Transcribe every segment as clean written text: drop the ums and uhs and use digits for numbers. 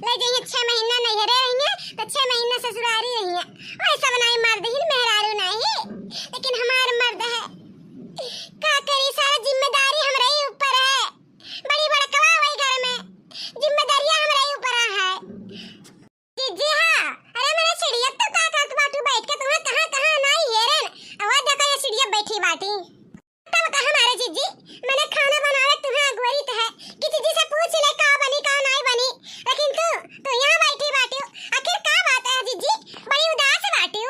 ले जाइए 6 महीना नहीं रही तो 6 महीना ससुरारी रही ऐसा बनाई मर्द ही मेहरारू नहीं लेकिन हमार मर्द है का करी सारा जिम्मेदारी हमरे ही ऊपर है बड़ी बड़कवा वही घर में जिम्मेदारियां हमरे ही ऊपर है जी हां अरे मैंने चिड़िया तो का बाटू बैठ के तुम्हें कहां नहीं हेरन आवाज देखो ये चिड़िया बैठी बाटी तब कहा हमारे जीजी मैंने खाना बनावे तुम्हें अगवरी है कि जीजी से पूछ ले का बनी का नहीं बनी लेकिन तू तो यहां बैठी बाटी आखिर का बात है जीजी बड़ी उदास बाटी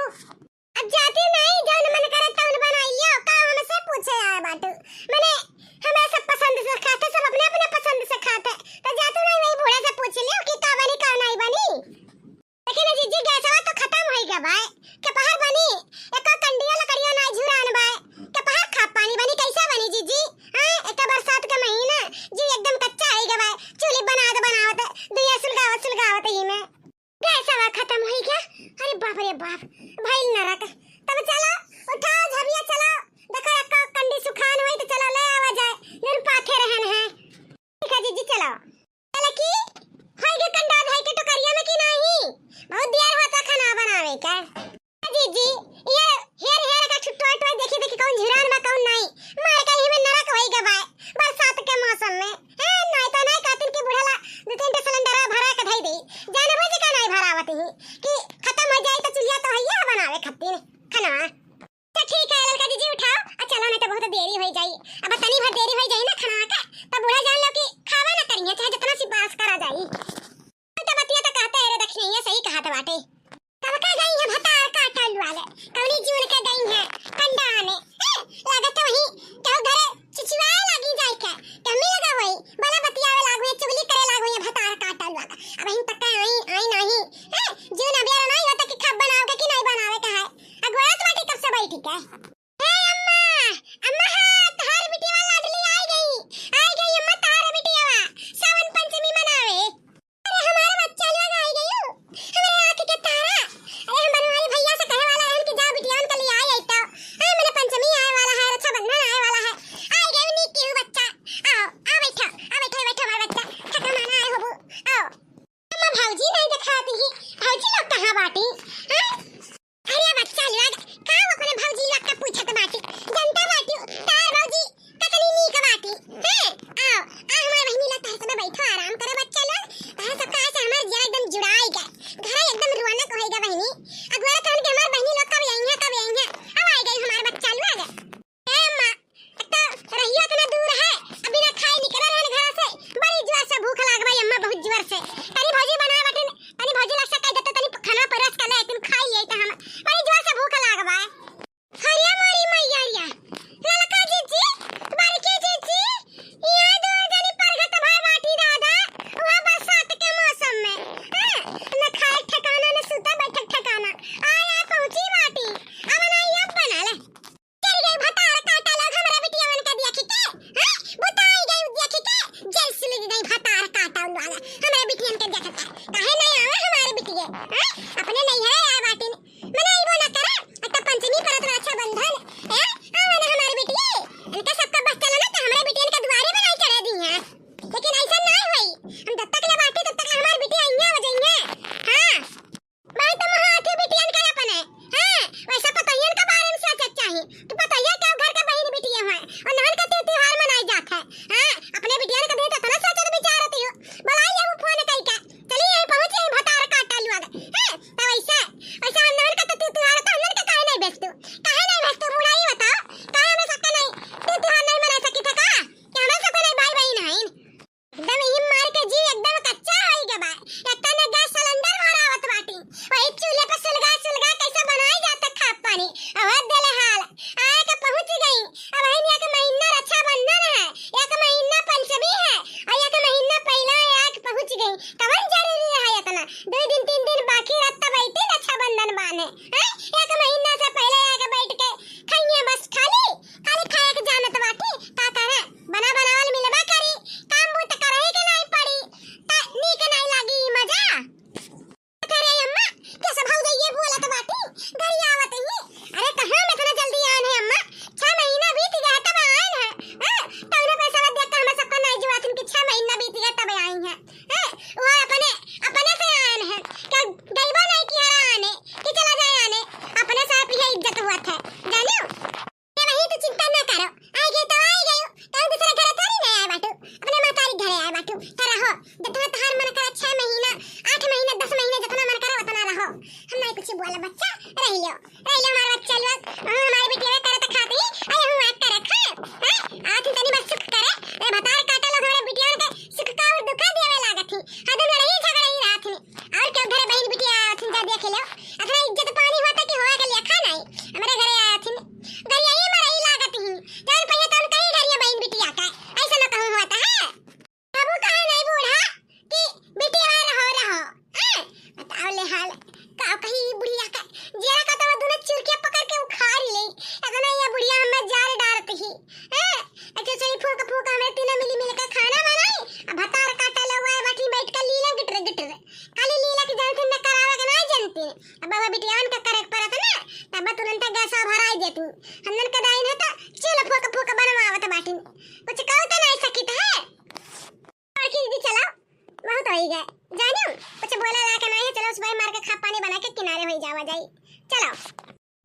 होई गए जानो कुछ बोला ला के नहीं है। चलो सुबह मार के खा पानी बना के किनारे होई जावा जाई। चलो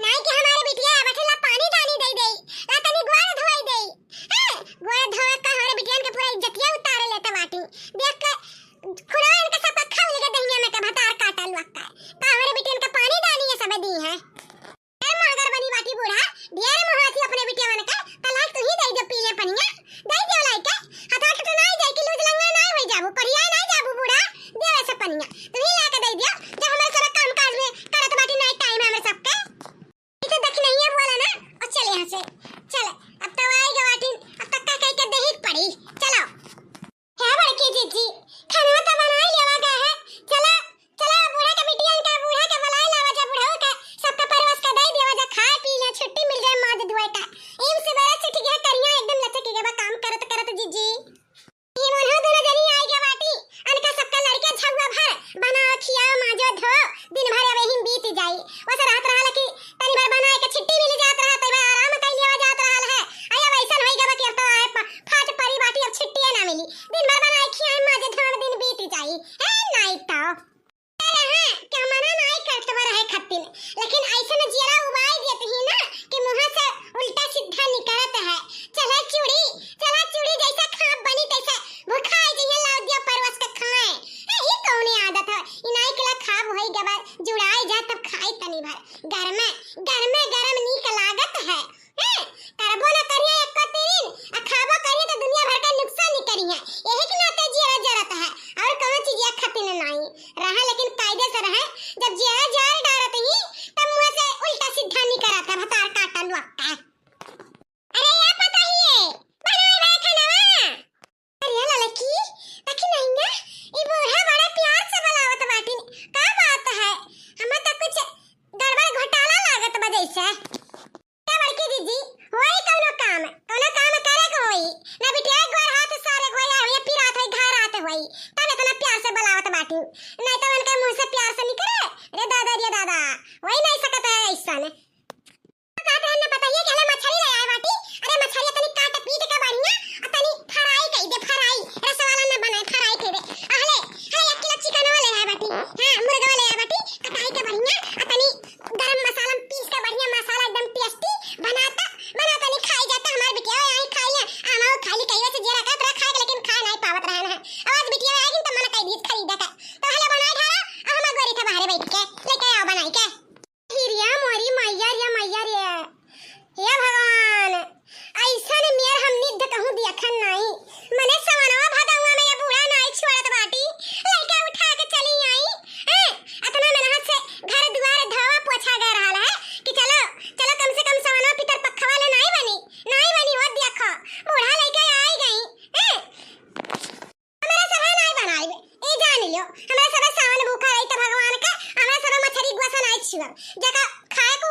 नहीं कि हमारे बिटिया बैठेला पानी दानी दे दे ला तनी गोड़ धोई दे। हां गोड़ धोए का हमारे बिटिया के पूरा इज्जतिया उतारे लेते बाटी देख के खुला इनका सब खा लेके दहिया में के भतार काटा लुक्का का हमारे बिटिया के पानी दानी ये सब दी है। ए मगर बनी बाटी बूढ़ा ढेर मोहाती अपने बिटिया मन के तलाक तू ही दे दे पीले पनिया दे दे लाइके हथा के तो नहीं जाई कि लूज लंगा नहीं होई जाबू करिया नहीं जाबू बूढ़ा देवे से पनिया तू ही ला के दे दियो जब हमारे सारा काम काज में करत बाटी नहीं टाइम है हमें सबके इसे देख नहीं है बोला ना और चले यहां से चल अब तो आई गवाटी अब तक का कह के दे ही पड़ी। चलो है बड़की जीजी खाना तो बना ही लेवा गया है। चलो चलो बूढ़ा के बिटिया का बूढ़ा के बुलाई लावा जा बूढ़ा का सबका परवास का दे देवा जा खा पी ले छुट्टी मिल जाए मां धुए का एम से बड़ा छुट्टी के करिया एकदम लचक के बा काम करत करत जीजी ये मन हो दोनों जनी आई के बाटी अनका सबका लड़के छुआ भर बना खिया माजो धो दिन भर अब ही बीत जाई वैसे रात रहल कि तनी भर बनाए के छुट्टी मिल जात रहत है आराम कर लिया जात रहल है। आया वैसन होई गबा कि अब तो आए फाट परी बाटी अब छुट्टी ना मिली दिन भर बनाए खिया माजो धो दिन बीत जाई है नहीं तो रहा कि हमारा नहीं करत रहे खत्ती में लेकिन ऐसे में जिया उबाई देत ही ना कि मुंह से उल्टा सीधा निकलत है। चला चूड़ी जैसा खाब बनी तैसा भुखाई जइया लाव दिया परवस के खाए ही कौनी आदत है इनाई के ला खाब होई गबा जुड़ाई जा तब खाई तनी भर घर में गरम नीक लागत है। करबो ना करिए एक तीन खाबो करिए तो दुनिया भर का नुकसान ही करिए यही के नाते जिया जरूरत है और कौन चीज या खत्ती नहीं रहा लेकिन कायदे से रहे जब जिया जाल डालत ही तब मुंह से उल्टा सीधा नहीं करता भतार काटा लुक्का। अरे या पता ही है बनाए भाई खाना अरे लड़की देखी नहीं ना ये बूढ़ा बड़ा प्यार से बुलावत बाटी का बात है हमें तो कुछ गड़बड़ घोटाला लागत बा जैसे क्या बड़की दीदी होई कोनो काम करे को होई ना बिटिया गोर हाथ सारे गोया होई पिरात होई घर आते होई तब इतना प्यार से बुलावत बाटी नहीं तो उनके मुंह से प्यार से निकले रे दादा वही नहीं सकता है ऐसा ने कहते हैं ना पता ये कहला मछली ले आए बाटी अरे मछली तनी काट पीट के बढ़िया और तनी फ्राई कर दे फ्राई रस वाला ना बनाए फ्राई कर दे अहले है 1 किलो चिकन वाले है बाटी हां मुर्गा वाले है बाटी कटाई के बढ़िया और तनी गरम मसाला पीस के बढ़िया मसाला एकदम टेस्टी बनाता नहीं खाई जाता हमारे बिटिया यहीं खाई ले आमाओ खाली कहिए से जरा का तरह खाए लेकिन खा नहीं पावत रहन है आवाज बिटिया आएगी तो मन कह दी खरीदा का तो हले बनाए खा और हम गोरी था बाहर बैठ के लेके आओ बनाई के हिरिया मोरी मैया रे हे भगवान ऐसा ने मेर हम निध कहूं देखन नहीं मने सवनवा भगवा में ये बूढ़ा नहीं छोड़त बाटी लइका उठा के चली आई इतना मेहनत से घर द्वार धोवा पोछा गए रहल है कि चलो कम से कम सवनवा पितर पक्का वाले नहीं बनी वो देखो बूढ़ा लइका आई गई हमारा सब नहीं बनाई ए जान लियो हमारा सब सावन भूखा रही तो भगवान का हमारा सब मछली गुसा नहीं छुआ जगह खाए को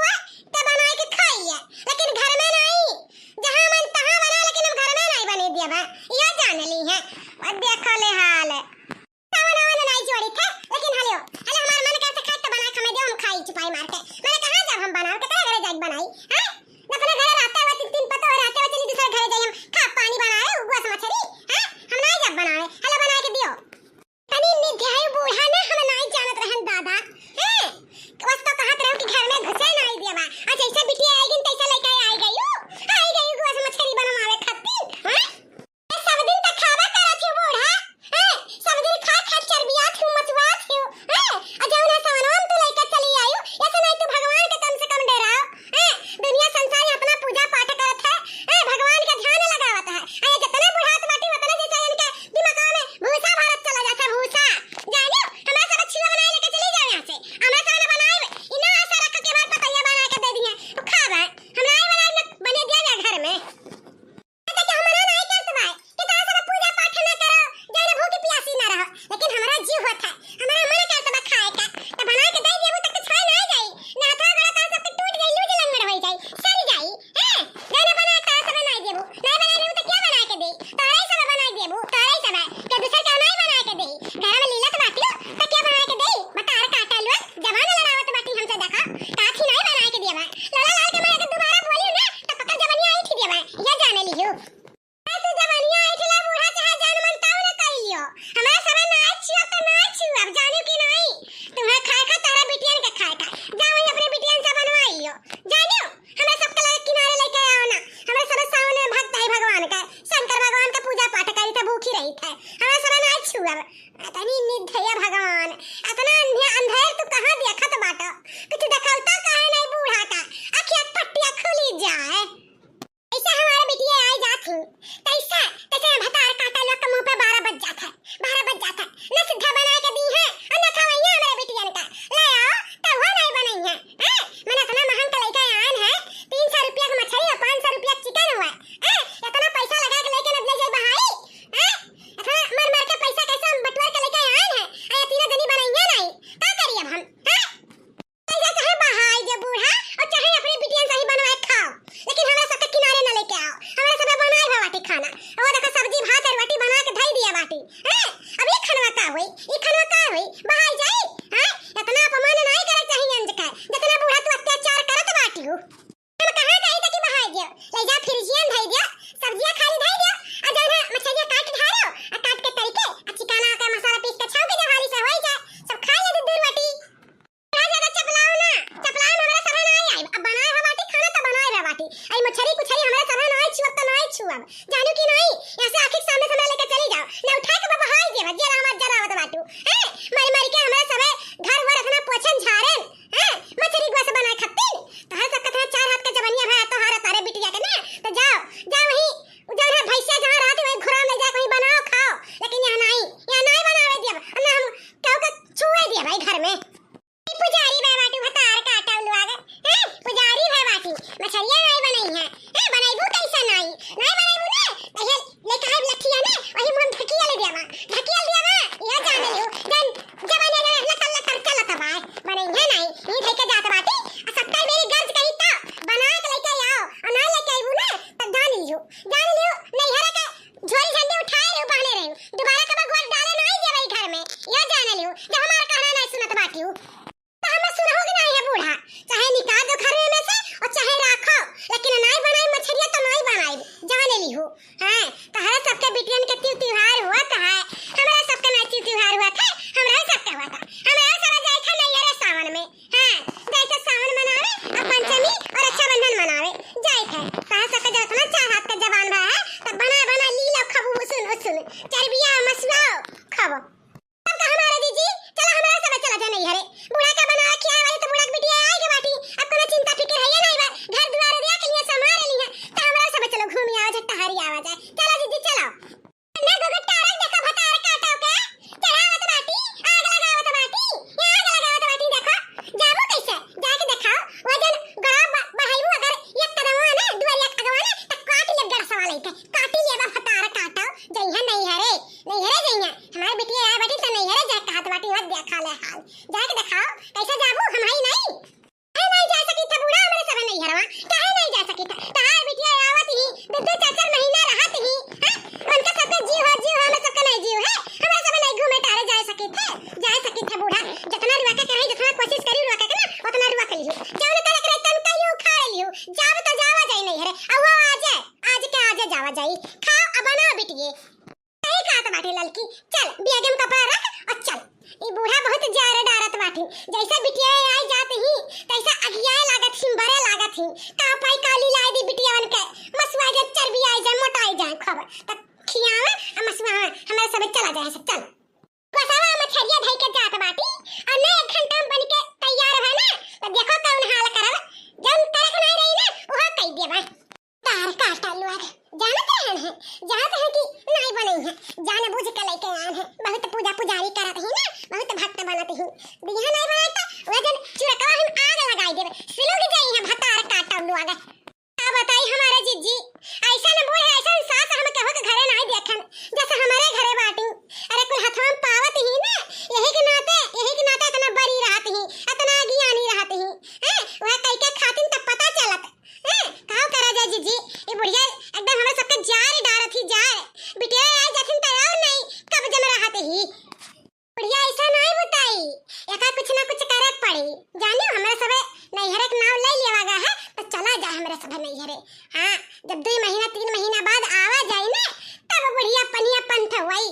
तो बनाए के खाइए लेकिन घर में नहीं जहां मन तहां बना लेकिन हम घर में नहीं बने दिया बा ये जान ली है और देखो ले हाल सावन वाला नहीं जोड़ी थे लेकिन हले हमारा मन करते खाए तो बना के मैं दे हम खाई चुपाई मार के मैंने कहा जब हम बनाओ के घरे जाके बनाई हां अपने घरे रहते हुए 3 पता और रहते हुए चली दूसरे घरे जाई हम खा पानी बनाए उगवा मछली हां हम नहीं जब बनाए हले बना के दियो तनी निध्याय बूढ़ा ना हम नहीं जानत रहन दादा हैं बस तो कहत रहो कि घर में घुसे नहीं दिया बा अच्छा ऐसे बिटिया आएगी तैसा लेके आई गई गुआ से मछली बनावे खातिर हैं सब दिन तक खावा करत हो बूढ़ा हैं सब दिन खा चर्बिया थू मचवा थू हैं भूखी रही थे हमारा सब ना छुआ तनी निधया भगवान इतना अंधेर तू कहां देखत बाटा कुछ दिखाता काहे नहीं बूढ़ा का आंखें पट्टियां खुली जाए ऐसा हमारे बिटिया आई जात हूं कैसा कैसे भतार काटा लोग के मुंह पे 12 बज जाता है 12 बज जाता है न सीधा बना के दी है और न खवैया हमारे बिटिया का ले आओ तब वो नहीं बनाई है मैंने इतना महंगा का लेके आन है 300 रुपया का मछली और 500 रुपया चिकन हुआ इतना पैसा लगा के लेके न ले जाए बहाई इतना मर मर के पैसा कैसे हम बटवार के लेके आन है आया तीनों दिन बनाई है नहीं का करिए अब हम पैसा चाहे बहाई जे बूढ़ा और चाहे अपनी बिटिया से ही बनवाए खाओ लेकिन हमरा सबके किनारे न लेके आओ हमरा सब बनाए है बाटी खाना वो देखो सब्जी भात और रोटी बना के धई दिया बाटी अब ये खनवा का होई ये खनवा का होई बहाई जाई इतना अपमान नहीं करे चाहिए अंज का जितना बूढ़ा तू अत्याचार करत बाटी हो हम कहां गई त कि बहाई दियो ले जा फ्रिजियन धई दियो सब्जियां खाली धई दियो आ जाना मछलियां काट ढारो आ काट के तरीके आ चिकना का मसाला पीस के छाव के जवाली से होई जाए सब खा ले दूध रोटी ज्यादा चपलाओ हमरा सब ना आई अब बनाए है बाटी खाना तो बनाए है बाटी आई मछली कुछली हमरा सब ना आई छुअब तो नहीं छुअब जानू कि नहीं यहां से आंख के सामने से लेके चली जाओ ना उठा के बहाई देव जरावत बाटू मारी मारी के हमरा सब घर वर अपना पोछन झाड़न मछली गोस बनाए खत्ती तो हर सब कथा 4 हाथ का जवनिया है तो हारा तारे बिटिया के ना तो जाओ वही उधर है भैंसिया जहां रहती वही घुरा में जा कहीं बनाओ खाओ लेकिन यहां नहीं बनावे दिया ना हम कहो के छुए दिया भाई घर में पुजारी भाई बाटू भतार काटा लोग पुजारी भाई बाटू मछलियां नहीं बनाई है बनाईबू कैसा नहीं बनाईबू ना पहले लेके आए लठिया ना वही मुंह ढकिया ले दिया या जाने लियो जन जवाने ने लकल लकल चलत बाय बनाई है नहीं ये लेके जात बाटी आ सकता है मेरी गर्ज कही तो बना के लेके आओ और ना लेके आईबू ना तो जान लियो नहीं हरा का झोली झंडे उठाए रहो बहने रहो दोबारा कब गोल डाले नहीं दे भाई घर में या जाने लियो जब हमारा कहना नहीं सुनत बाटी हो सुनोगे नहीं है बूढ़ा चाहे निकाल दो घर में से और चाहे रखो लेकिन नहीं बनाई मछलियां तो नहीं बनाई जाने ली हो हां तहरा सबके बिटियन के त्योहार हुआ तो है हमरा सबके नहीं त्योहार हुआ था हमरा सबके हुआ था हमरा सब जाए था नहीं रे सावन में हां जैसे सावन मनावे और पंचमी और रक्षाबंधन मनावे जाए थे तहरा सबके जो इतना 4 हाथ का जवान रहा है तो बना ली लो खबू सुन चरबिया मसुआ खाओ तब का हमारे दीदी चलो हमारा सब चला जा नहीं हरे बूढ़ा का बना क्या वाले तो बूढ़ा बिटिया आई के बाटी अब कोनो चिंता फिकर है या नहीं बा घर द्वार दिया के लिए संभाल ली है तो हमारा सब चलो घूम आओ झट्टा हरी आवाज है चलो दीदी चलो ना गोगट्टा रख देखो भतार काटाओ का चढ़ावत बाटी आग लगावत बाटी या आग लगावत बाटी देखो जाबो कैसे जाके दिखाओ वजन गड़ा बहाईबू अगर एक कदम ना दुआरिया अगवा ना तो काट ले गड़ सवाल है काटी ले बा भतार काटाओ जइहा नहीं हरे जइहा हमारे बिटिया आ बाटी तो नहीं हरे जा कहत बाटी मत देखा ले हाल जाके दिखाओ कैसे जाबू हम ही नहीं जा सकी था बूढ़ा हमारे सब नहीं हरवा काहे नहीं जा सकी था तार बिटिया आवत ही दो 4 महीना रहत ही उनका सबके जीव हमें सबके नहीं जीव है हमरा सब नहीं घूमे तारे जा सकी थे बूढ़ा जितना रुआ के कहीं जितना कोशिश करी रुआ के ना उतना रुआ के लियो जौन करे करे तन कहियो उखाड़ लियो जाब तो जावा जाई नहीं हरे अब आज के आज जावा जाई खाओ अब बना बिटिए सही कहा तो बाटी ललकी चल बियागे में कपड़ा रख और चल ये बूढ़ा बहुत जार डारत बाटी जैसे बिटिया आई जात ही तैसा अगिया लागत ही बड़े लागत ही का पाई काली लाई दी बिटियावन के मसुआ जे चर्बी आई जाए मोटाई जाए खबर तक खियावे मसुआ हमारे सब चला जाए सब चल बसावा मछरिया धई के जात बाटी और ने 1 घंटा में बन के तैयार है ना तो देखो कौन हाल करब जब तक नहीं रही ना वो कह देबा तार काटा लोग जानत है कि नहीं बनी है जाने बुझ के लेके आए हैं बहुत पूजा पुजारी करत ही ना बहुत भक्त बनत ही दिया नहीं बनाता वजन चुरकवा हम आग लगाई देबे सिलोग जाई है भतार काटा लोग का बताई हमारे जीजी ऐसा न बोले ऐसा सास हम कहो के घरे नहीं देखन जैसे हमारे घरे बाटी अरे कोई हाथ में पावत ही ना यही के नाते इतना बड़ी रहत ही इतना ज्ञानी रहत ही वह कई के खातिन तब पता चलत काओ करा जा जीजी ये बुढ़िया एकदम हमरा सबके जार डारत ही जार बिटिया आई जथिन त और नहीं कब जम रहत ही बुढ़िया ऐसा नहीं बताई एका कुछ ना कुछ करे पड़ी जानो हमरा सब नैहरे के नाम ले लेवागा है तो चला जा हमरा सब नैहरे हां जब 2 महीना 3 महीना बाद आवा जाए ना तब बुढ़िया पनिया पंथ हुई